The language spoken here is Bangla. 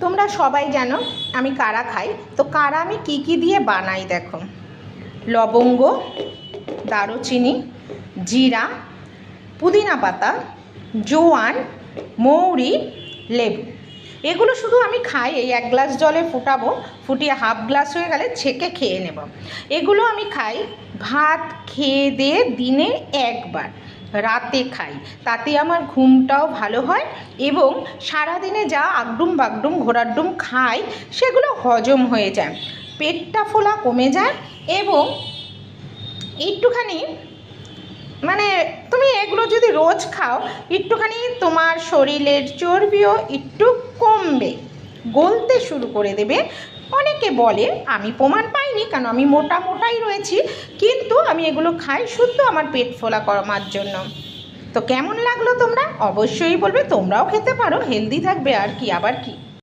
তোমরা সবাই জানো আমি কাড়া খাই। তো কাড়া আমি কি কি দিয়ে বানাই দেখো। লবঙ্গ, দারুচিনি, জিরা, পুদিনা পাতা, জোয়ান, মৌরি, লেবু, এগুলো শুধু আমি খাই। এই 1 গ্লাস জলে ফুটাবো, ফুটিয়ে হাফ গ্লাস হয়ে গেলে ছেঁকে খেয়ে নেব। এগুলো আমি খাই ভাত খেয়ে দিয়ে দিনে একবার, রাতে খাই। তাতে আমার ঘুমটাও ভালো হয় এবং সারাদিনে যা আগডুম বাগডুম ঘোড়ার ডুম খাই সেগুলো হজম হয়ে যায়, পেটটা ফোলা কমে যায় এবং একটুখানি মানে তুমি এগুলো যদি রোজ খাও একটুখানি তোমার শরীরের চর্বিও একটু কমবে, গলতে শুরু করে দেবে। অনেকে বলে, আমি প্রমাণ পাইনি কারণ আমি মোটাই রয়েছি, কিন্তু আমি এগুলো খাই শুদ্ধ আমার পেট ফোলা কমার জন্য। তো কেমন লাগলো তোমরা অবশ্যই বলবে, তোমরাও খেতে পারো, হেলদি থাকবে আর কি, আবার কি।